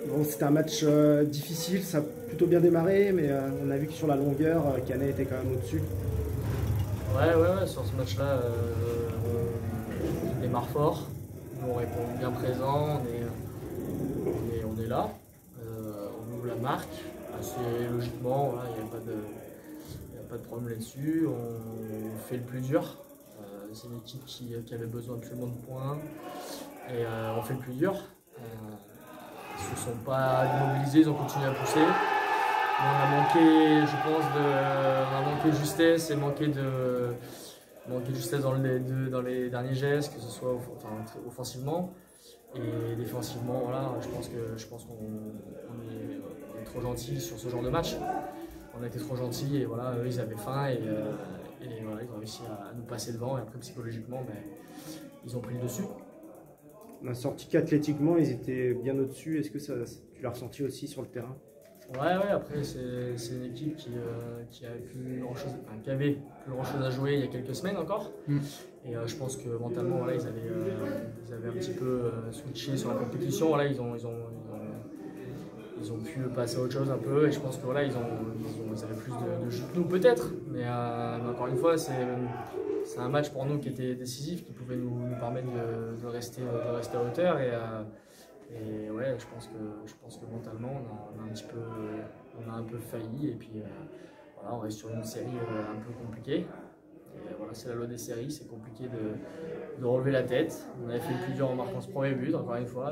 Bon, c'était un match difficile, ça a plutôt bien démarré, mais on a vu que sur la longueur, Canet était quand même au-dessus. Ouais, sur ce match-là, on démarre fort, on répond bien présent, on est là, on ouvre la marque assez logiquement, voilà, il n'y a pas de problème là-dessus, on fait le plus dur. C'est une équipe qui avait besoin absolument de points et on fait le plus dur. Ils ne se sont pas démobilisés, ils ont continué à pousser. On a manqué, je pense, on a manqué de justesse et manqué de justesse dans les derniers gestes, que ce soit offensivement et défensivement. Voilà, je pense qu'on est trop gentil sur ce genre de match. On a été trop gentils et voilà, eux ils avaient faim et voilà, ils ont réussi à nous passer devant et après psychologiquement, ben, ils ont pris le dessus. On a sorti qu'athlétiquement, ils étaient bien au-dessus. Est-ce que tu l'as ressenti aussi sur le terrain? Ouais, après c'est une équipe qui avait plus grand chose à jouer il y a quelques semaines encore. Et je pense que mentalement voilà, ils avaient un petit peu switché sur la compétition. Voilà, ils ont pu passer à autre chose un peu et je pense que voilà, ils avaient plus de jus que nous peut-être. Mais encore une fois, c'est un match pour nous qui était décisif, qui pouvait nous permettre de rester à hauteur. Et ouais, je pense que mentalement, on a un peu failli. Et puis voilà, on reste sur une série un peu compliquée. Et voilà, c'est la loi des séries, c'est compliqué de relever la tête. On avait fait le plus dur en marquant ce premier but, encore une fois.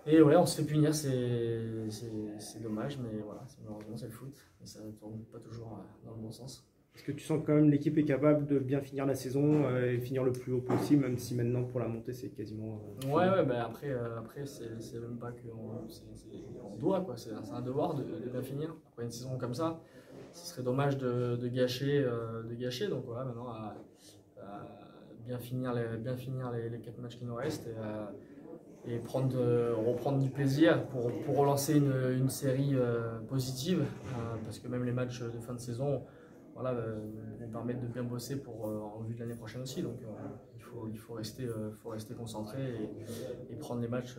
Et ouais, on se fait punir, c'est dommage, mais voilà, malheureusement c'est le foot. Et ça ne tourne pas toujours dans le bon sens. Est-ce que tu sens que quand même l'équipe est capable de bien finir la saison et finir le plus haut possible, même si maintenant pour la montée c'est quasiment. Ouais, bah après c'est même pas on doit quoi, c'est un devoir de bien finir. Après une saison comme ça, ce serait dommage de gâcher. Donc voilà, maintenant à bien finir les 4 matchs qui nous restent et reprendre du plaisir pour relancer une série positive, parce que même les matchs de fin de saison voilà, nous permettent de bien bosser en vue de l'année prochaine aussi. Donc il faut rester concentré et prendre les matchs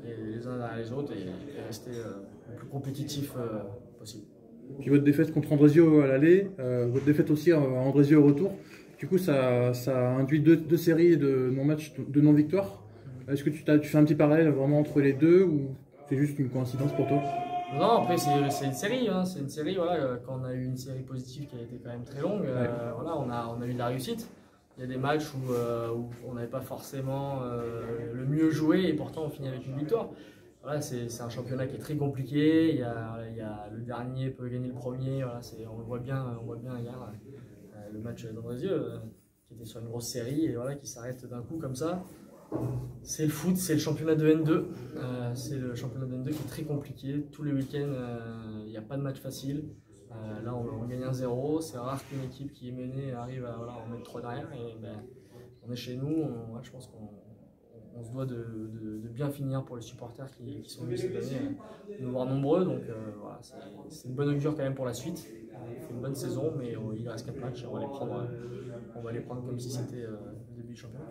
les uns derrière les autres et rester le plus compétitif possible. Puis votre défaite contre Andrézieux à l'aller, votre défaite aussi à Andrézieux au retour, du coup ça induit deux séries de non-matchs, de non-victoires. Est-ce que tu fais un petit parallèle vraiment entre les deux ou c'est juste une coïncidence pour toi? Non, après c'est une série, hein, c'est une série. Voilà, quand on a eu une série positive qui a été quand même très longue, voilà, on a eu de la réussite. Il y a des matchs où on n'avait pas forcément le mieux joué et pourtant on finit avec une victoire. Voilà, c'est un championnat qui est très compliqué. Il y a le dernier peut gagner le premier. Voilà, on le voit bien hier, le match d'Andrézieux qui était sur une grosse série et voilà, qui s'arrête d'un coup comme ça. C'est le foot, c'est le championnat de N2. C'est le championnat de N2 qui est très compliqué. Tous les week-ends, il n'y a pas de match facile. Là, on gagne 1-0. C'est rare qu'une équipe qui est menée arrive à en mettre 3 derrière. Et ben, on est chez nous. Je pense qu'on se doit de bien finir pour les supporters qui sont venus cette année nous voir nombreux. Donc voilà, c'est une bonne augure quand même pour la suite. On fait une bonne saison, mais il reste 4 matchs. On va les prendre comme si c'était le début du championnat.